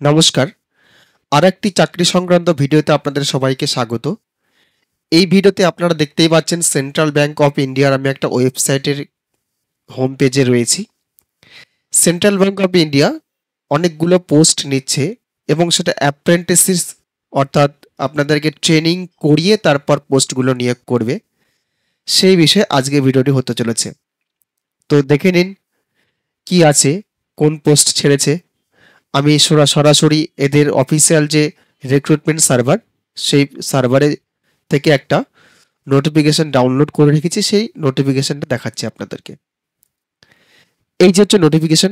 নমস্কার। আরেকটি চাকরি সংক্রান্ত ভিডিওতে আপনাদের সবাইকে স্বাগত। এই ভিডিওতে আপনারা দেখতেই পাচ্ছেন সেন্ট্রাল ব্যাংক অফ ইন্ডিয়ার আমি একটা ওয়েবসাইটের হোম পেজে রয়েছি। সেন্ট্রাল ব্যাংক অফ ইন্ডিয়া অনেকগুলো পোস্ট নিচ্ছে এবং সেটা অ্যাপ্রেন্টিসিস অর্থাৎ আপনাদেরকে ট্রেনিং করিয়ে তারপর পোস্টগুলো নিয়োগ করবে। সেই বিষয়ে আজকে ভিডিওটি হতে চলেছে। তো দেখে নিন কি আছে, কোন পোস্ট ছেড়েছে। আমি সরাসরি এদের অফিসিয়াল যে রিক্রুটমেন্ট সার্ভার সেই সার্ভারে থেকে একটা নোটিফিকেশন ডাউনলোড করে রেখেছি, সেই নোটিফিকেশনটা দেখাচ্ছি আপনাদেরকে। এই যে হচ্ছে নোটিফিকেশন,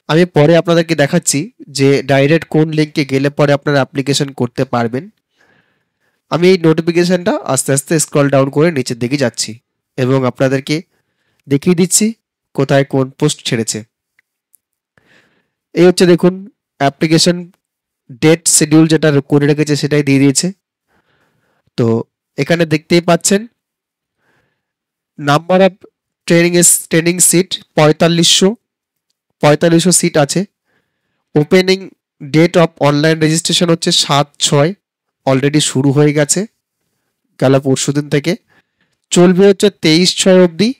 আমি পরে আপনাদেরকে দেখাচ্ছি যে ডাইরেক্ট কোন লিঙ্কে গেলে পরে আপনারা অ্যাপ্লিকেশন করতে পারবেন। আমি এই নোটিফিকেশনটা আস্তে আস্তে স্ক্রল ডাউন করে নিচের দিকে যাচ্ছি এবং আপনাদেরকে দেখিয়ে দিচ্ছি কোথায় কোন পোস্ট ছেড়েছে। এই হচ্ছে দেখুন অ্যাপ্লিকেশন ডেট শিডিউল যেটা করে রেখেছে সেটাই দিয়ে দিয়েছে। তো এখানে দেখতেই পাচ্ছেন number of training seat ৪৫০০ seat আছে। Opening date of online registration হচ্ছে ৭/৬, অলরেডি শুরু হয়ে গেছে গেল পরশুদিন থেকে। চলবে হচ্ছে ২৩/৬ অবধি।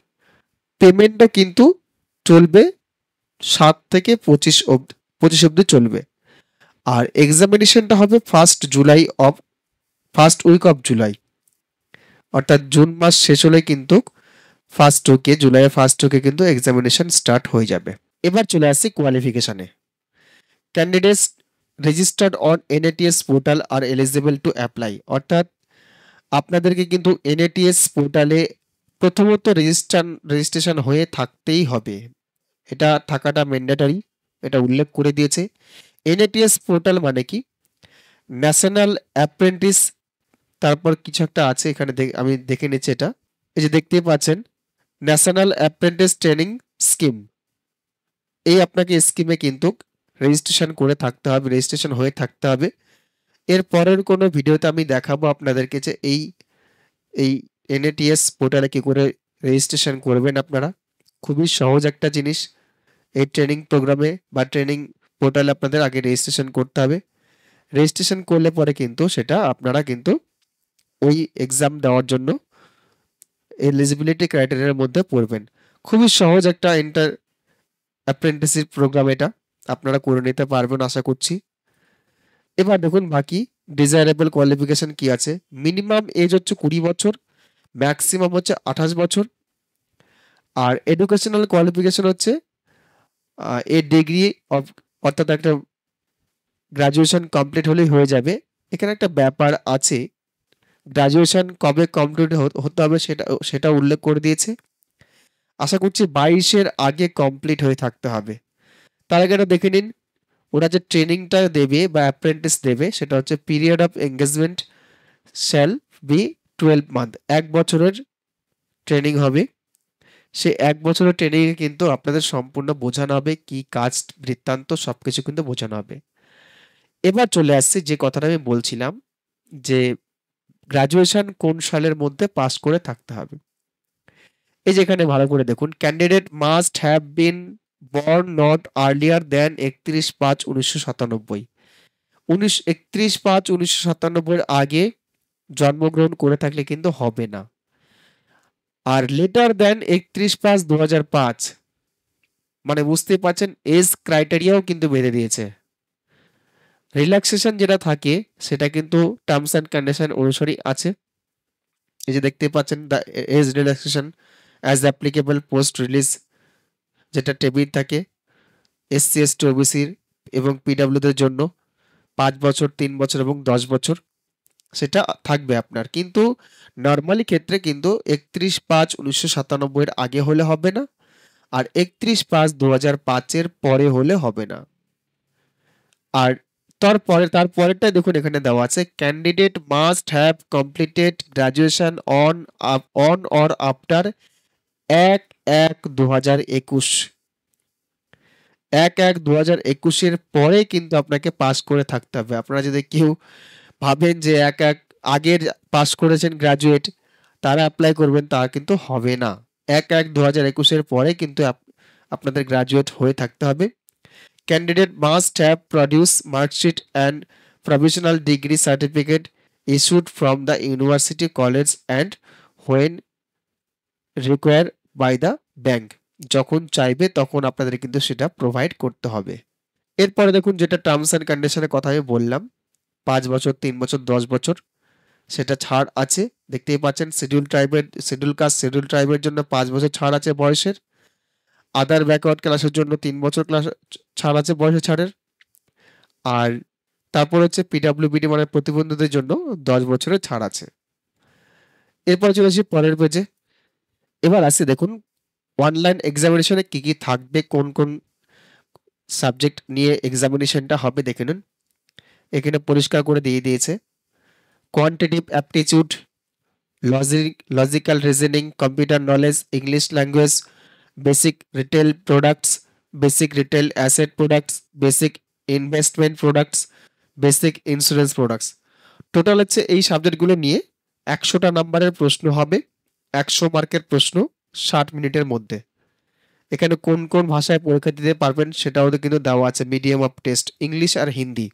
পেমেন্টও কিন্তু চলবে ৭ থেকে ২৫ অবধি চলবে। আর এক্সামিনেশনটা হবে ফার্স্ট উইক অফ জুলাই, অর্থাৎ জুন মাস শেষ হলে কিন্তু জুলাইয়ের ফার্স্ট উইকে কিন্তু এক্সামিনেশন স্টার্ট হয়ে যাবে। এবার চলে আসছি কোয়ালিফিকেশনে। Candidates registered on NATS portal আর এলিজিবল টু অ্যাপ্লাই, অর্থাৎ আপনাদেরকে কিন্তু এনএটিএস পোর্টালে প্রথমত রেজিস্ট্রেশন হয়ে থাকতেই হবে। এটা থাকাটা ম্যান্ডেটরি, এটা উল্লেখ করে দিয়েছে। এনএটিএস পোর্টাল মানে কি? ন্যাশনাল অ্যাপ্রেন্টিস, তারপর কিছু একটা আছে এখানে, আমি দেখে নিচ্ছি এটা। এই যে দেখতেই পাচ্ছেন ন্যাশনাল অ্যাপ্রেন্টিস ট্রেনিং স্কিম, এই আপনাকে স্কিমে কিন্তু রেজিস্ট্রেশন করে থাকতে হবে, রেজিস্ট্রেশন হয়ে থাকতে হবে। এর পরের কোনো ভিডিওতে আমি দেখাবো আপনাদেরকে যে এই এই এনএটিএস পোর্টালে কি করে রেজিস্ট্রেশন করবেন আপনারা। খুবই সহজ একটা জিনিস। এই ট্রেনিং প্রোগ্রামে বা ট্রেনিং পোর্টালে আপনাদের আগে রেজিস্ট্রেশন করতে হবে। রেজিস্ট্রেশন করলে পরে কিন্তু সেটা আপনারা কিন্তু ওই এক্সাম দেওয়ার জন্য এলিজিবিলিটি ক্রাইটেরিয়ার মধ্যে পড়বেন। খুবই সহজ একটা অ্যাপ্রেন্টিসশিপ প্রোগ্রাম, এটা আপনারা করে নিতে পারবেন আশা করছি। এবার দেখুন বাকি ডিজায়ারেবল কোয়ালিফিকেশন কি আছে। মিনিমাম এজ হচ্ছে 20 বছর, ম্যাক্সিমাম হচ্ছে 28 বছর। আর এডুকেশনাল কোয়ালিফিকেশন হচ্ছে এ ডিগ্রি অফ, অর্থাৎ একটা গ্রাজুয়েশন কমপ্লিট হলেই হয়ে যাবে। এখানে একটা ব্যাপার আছে, গ্রাজুয়েশন কবে কমপ্লিট হতে হবে সেটা উল্লেখ করে দিয়েছে। আশা করছি 22-এর আগে কমপ্লিট হয়ে থাকতে হবে। তার আগে এটা দেখে নিন, ওরা যে ট্রেনিংটা দেবে বা অ্যাপ্রেন্টিস দেবে সেটা হচ্ছে period of engagement shall be 12 month, 1 বছরের ট্রেনিং হবে। সে 1 বছরের ট্রেনিংয়ে কিন্তু আপনাদের সম্পূর্ণ বোঝানো হবে কি কাজ বৃত্তান্ত, সবকিছু কিন্তু বোঝানো হবে। এবার চলে আসছি যে কথাটা আমি বলছিলাম যে গ্রাজুয়েশন কোন সালের মধ্যে পাস করে থাকতে হবে। এই যে এখানে ভালো করে দেখুন, candidate must have been born not earlier than 31/5/1997। 31/5/1997 আগে জন্মগ্রহণ করে থাকলে কিন্তু হবে না। আর লেটার দ্যান 31/5/2005, মানে বুঝতেই পারছেন এজ ক্রাইটেরিয়াও কিন্তু বেঁধে দিয়েছে। রিল্যাক্সেশন যেটা থাকে সেটা কিন্তু টার্মস অ্যান্ড কন্ডিশন অনুসারেই আছে। এই যে দেখতে পাচ্ছেন the age relaxation as applicable post release, যেটা টেবিল থাকে এসসি এসটি ওবিসির এবং পিডাব্লিউদের জন্য 5 বছর, 3 বছর এবং 10 বছর সেটা থাকবে আপনার। কিন্তু নরমালি ক্ষেত্রে কিন্তু 31/5/1997 এর আগে হলে হবে না, আর 31/5/2005 এর পরে হলে হবে না। আর তারপরেরটা দেখুন এখানে দেওয়া আছে, candidate must have completed graduation on or after 1/1/2021। 1/1/2021 পরে কিন্তু আপনাকে পাস করে থাকতে হবে। আপনারা যদি কেউ ভাবেন যে 1/1 আগের পাস করেছেন গ্রাজুয়েট তারা অ্যাপ্লাই করবেন, তা কিন্তু হবে না। 1/1/2021 পরে কিন্তু আপনাদের গ্রাজুয়েট হয়ে থাকতে হবে। Candidate must have produced mark sheet and provisional degree certificate issued from the university, college and when required by the bank. যখন চাইবে তখন আপনাদের কিন্তু সেটা প্রোভাইড করতে হবে। এরপরে দেখুন যেটা টার্মস অ্যান্ড কন্ডিশনের কথা আমি বললাম, 5 বছর, 3 বছর, 10 বছর সেটা ছাড় আছে। দেখতেই পাচ্ছেন শিডিউল কাস্ট, শিডিউল ট্রাইবের জন্য 5 বছর ছাড় আছে বয়সের। আদার ব্যাকওয়ার্ড ক্লাসের জন্য 3 বছর ক্লাস ছাড় আছে বয়সের ছাড়ের। আর তারপর হচ্ছে পিডব্লিউবিডি মানে প্রতিবন্ধীদের জন্য 10 বছরের ছাড় আছে। এরপর চলে আসি পরের পেজে। এবার আসি দেখুন অনলাইন এক্সামিনেশনে কি কি থাকবে, কোন কোন সাবজেক্ট নিয়ে এক্সামিনেশনটা হবে দেখে নিন। এখানে পরিষ্কার করে দিয়ে দিয়েছে quantitative aptitude, logical reasoning, computer knowledge, English language, basic retail products, basic retail asset products, basic investment products, basic insurance products. Total হচ্ছে এই সাবজেক্টগুলো নিয়ে 100টা নাম্বারের প্রশ্ন হবে, 100 মার্কের প্রশ্ন 60 মিনিটের মধ্যে। এখানে কোন কোন ভাষায় পরীক্ষা দিতে পারবেন সেটাও কিন্তু দেওয়া আছে, মিডিয়াম অফ টেস্ট ইংলিশ আর হিন্দি।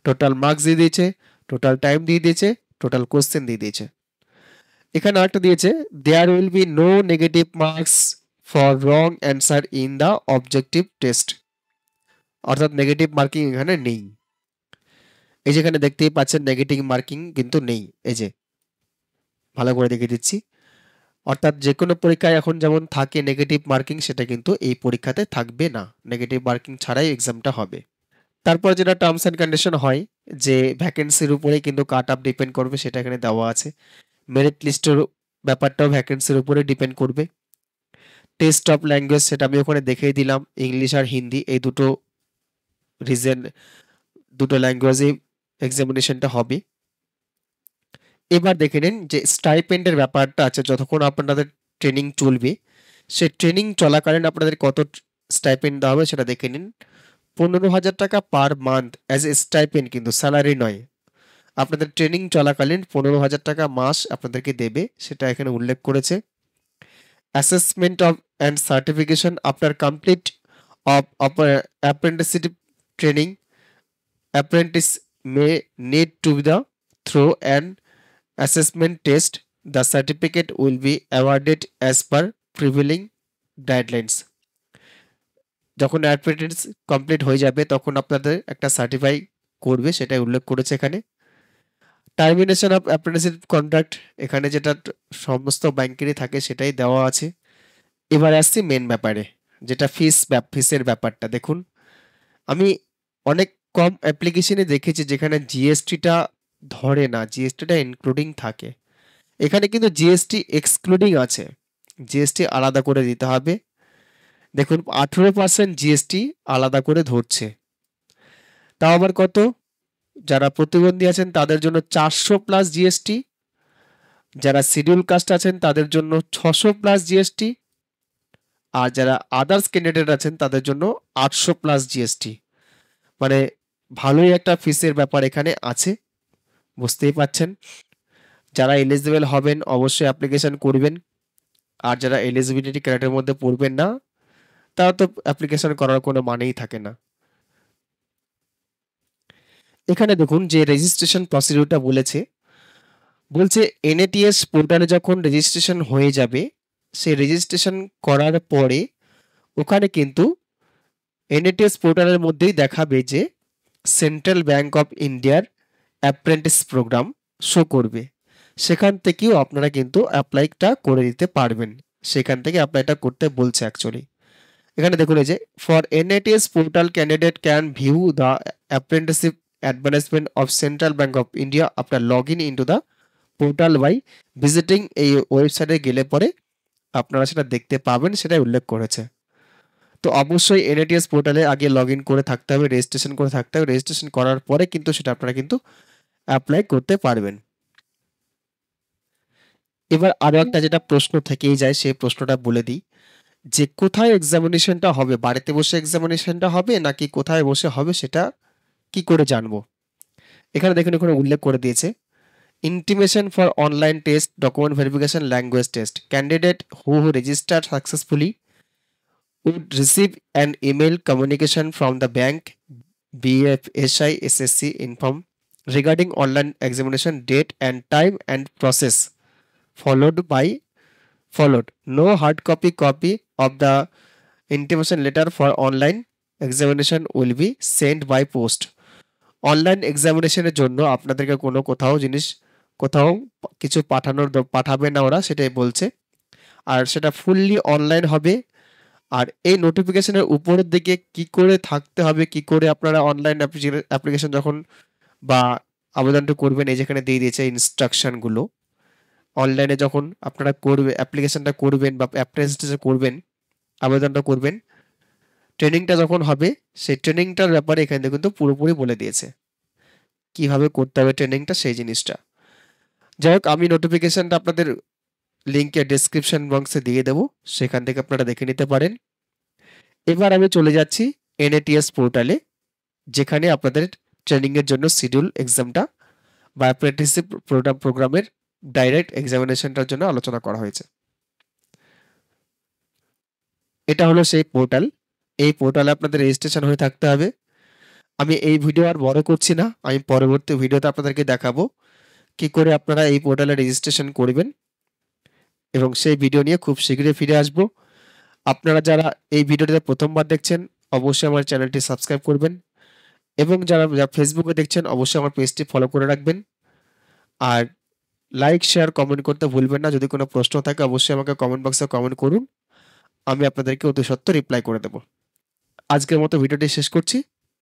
টোটাল মার্কস দিয়ে দিয়েছে, টোটাল টাইম দিয়ে দিয়েছে, টোটাল কোশ্চেন দিয়ে দিয়েছে। এখানে আরেকটা দিয়েছে there will be no negative marks for wrong answer in the objective test, অর্থাৎ নেগেটিভ মার্কিং এখানে নেই। এই যেখানে দেখতেই পাচ্ছেন নেগেটিভ মার্কিং কিন্তু নেই, এই যে ভালো করে দেখিয়ে দিচ্ছি। অর্থাৎ যে কোনো পরীক্ষায় এখন যেমন থাকে নেগেটিভ মার্কিং, সেটা কিন্তু এই পরীক্ষাতে থাকবে না, নেগেটিভ মার্কিং ছাড়াই এক্সামটা হবে। তারপর যেটা টার্মস অ্যান্ড কন্ডিশন হয় যে ভ্যাকেন্সির উপরে কিন্তু কাট অফ ডিপেন্ড করবে, সেটা এখানে দেওয়া আছে। মেরিট লিস্টের ব্যাপারটাও ভ্যাকেন্সির উপরে ডিপেন্ড করবে। টেস্ট অফ ল্যাঙ্গুয়েজ সেটা আমি ওখানে দেখিয়ে দিলাম, ইংলিশ আর হিন্দি এই দুটো ল্যাঙ্গুয়েজে এক্সামিনেশনটা হবে। এবার দেখে নিন যে স্টাইপেন্ডের ব্যাপারটা আছে, যতক্ষণ আপনাদের ট্রেনিং চলবে সে ট্রেনিং চলাকালীন আপনাদের কত স্টাইপেন্ড দেওয়া হবে সেটা দেখে নিন। 15,000 টাকা per month as a stipend, কিন্তু স্যালারি নয়। আপনাদের ট্রেনিং চলাকালীন 15,000 টাকা মাস আপনাদেরকে দেবে, সেটা এখানে উল্লেখ করেছে। Assessment of and certification after complete of apprenticeship training, apprentice may need to be the through and assessment test. The certificate will be awarded as per prevailing guidelines. যখন অ্যাপ্রেন্টিস কমপ্লিট হয়ে যাবে তখন আপনাদের একটা সার্টিফাই করবে, সেটাই উল্লেখ করেছে এখানে। টার্মিনেশন অফ অ্যাপ্রেন্টিসশিপ কন্ট্রাক্ট এখানে যেটা সমস্ত ব্যাংকেরই থাকে সেটাই দেওয়া আছে। এবার আসছি মেন ব্যাপারে, যেটা ফিসের ব্যাপারটা। দেখুন আমি অনেক কম অ্যাপ্লিকেশনে দেখেছি যেখানে জিএসটিটা ধরে না, জিএসটিটা ইনক্লুডিং থাকে। এখানে কিন্তু জিএসটি এক্সক্লুডিং আছে, জিএসটি আলাদা করে দিতে হবে। দেখুন 18% জিএসটি আলাদা করে ধরছে, তাও আবার কত, যারা প্রতিবন্ধী আছেন তাদের জন্য 400+ জিএসটি, যারা শিডিউল কাস্ট আছেন তাদের জন্য 600+ জিএসটি, আর যারা আদার্স ক্যান্ডিডেট আছেন তাদের জন্য 800+ জিএসটি। মানে ভালোই একটা ফিসের ব্যাপার এখানে আছে, বুঝতেই পাচ্ছেন। যারা এলিজিবল হবেন অবশ্যই অ্যাপ্লিকেশন করবেন, আর যারা এলিজিবিলিটি ক্রাইটেরিয়ার মধ্যে পড়বেন না তারা তো অ্যাপ্লিকেশন করার কোনো মানেই থাকে না। এখানে দেখুন যে রেজিস্ট্রেশন প্রসিডিউরটা বলছে এনএটিএস পোর্টালে যখন রেজিস্ট্রেশন হয়ে যাবে, সেই রেজিস্ট্রেশন করার পরে ওখানে কিন্তু এনএটিএস পোর্টালের মধ্যেই দেখাবে যে সেন্ট্রাল ব্যাংক অফ ইন্ডিয়ার অ্যাপ্রেন্টিস প্রোগ্রাম শো করবে। সেখান থেকেও আপনারা কিন্তু অ্যাপ্লাইটা করে দিতে পারবেন, সেখান থেকে অ্যাপ্লাইটা করতে বলছে অ্যাকচুয়ালি। এখানে দেখুন এই যে for NATS portal candidate can view the apprenticeship advertisement of Central Bank of India after log in into the portal by visiting. এই ওয়েবসাইটে গেলে পরে আপনারা সেটা দেখতে পাবেন, সেটাই উল্লেখ করেছে। তো অবশ্যই এনএটিএস পোর্টালে আগে লগ ইন করে থাকতে হবে, রেজিস্ট্রেশন করে থাকতে হবে। রেজিস্ট্রেশন করার পরে কিন্তু সেটা আপনারা কিন্তু অ্যাপ্লাই করতে পারবেন। এবার আরো একটা যেটা প্রশ্ন থেকেই যায় সেই প্রশ্নটা বলে দিই যে কোথায় এক্সামিনেশনটা হবে, বাড়িতে বসে এক্সামিনেশনটা হবে নাকি কোথায় বসে হবে সেটা কি করে জানবো। এখানে দেখুন এখানে উল্লেখ করে দিয়েছে intimation for online test, document verification, language test. Candidate who registered successfully would receive an email communication from the bank BFSI SSC inform regarding online examination date and time and process followed. No hard copy of the intimation letter for online examination will be sent by post. Online এক্সামিনেশনের জন্য আপনাদেরকে কোথাও কিছু পাঠাবে না ওরা, সেটাই বলছে। আর সেটা ফুললি অনলাইন হবে। আর এই নোটিফিকেশনের উপরের দিকে কি করে থাকতে হবে, কি করে আপনারা অনলাইন অ্যাপ্লিকেশন যখন বা আবেদনটা করবেন, এই যেখানে দিয়ে দিয়েছে ইনস্ট্রাকশনগুলো। অনলাইনে যখন আপনারা অ্যাপ্লিকেশনটা করবেন বা অ্যাপ্রেন্টিসে করবেন, আবেদনটা করবেন, ট্রেনিংটা যখন হবে সেই ট্রেনিংটার ব্যাপারে এখানে কিন্তু পুরোপুরি বলে দিয়েছে কিভাবে করতে হবে ট্রেনিংটা, সেই জিনিসটা। যাই হোক, আমি নোটিফিকেশনটা আপনাদের লিঙ্কে ডেসক্রিপশন বক্সে দিয়ে দেবো, সেখান থেকে আপনারা দেখে নিতে পারেন। এবার আমি চলে যাচ্ছি NATS পোর্টালে, যেখানে আপনাদের ট্রেনিংয়ের জন্য শিডিউল এক্সামটা বা অ্যাপ্রেন্টিসশিপ প্রোগ্রামের ডাইরেক্ট এক্সামিনেশনটার জন্য আলোচনা করা হয়েছে। এটা হলো সেই পোর্টাল। এই পোর্টালে আপনাদের রেজিস্ট্রেশন হয়ে থাকতে হবে। আমি এই ভিডিও আর বড় করছি না, আমি পরবর্তী ভিডিওতে আপনাদেরকে দেখাবো কি করে আপনারা এই পোর্টালে রেজিস্ট্রেশন করবেন, এবং সেই ভিডিও নিয়ে খুব শীঘ্রই ফিরে আসব। আপনারা যারা এই ভিডিওটিতে প্রথমবার দেখছেন অবশ্যই আমার চ্যানেলটি সাবস্ক্রাইব করবেন, এবং যারা ফেসবুকে দেখছেন অবশ্যই আমার পেজটি ফলো করে রাখবেন। আর লাইক শেয়ার কমেন্ট করতে ভুলবেন না। যদি কোনো প্রশ্ন থাকে অবশ্যই আমাকে কমেন্ট বক্সে কমেন্ট করুন, আমি আপনাদেরকে অতি সত্বর রিপ্লাই করে দেব। আজকের মতো ভিডিওটি শেষ করছি।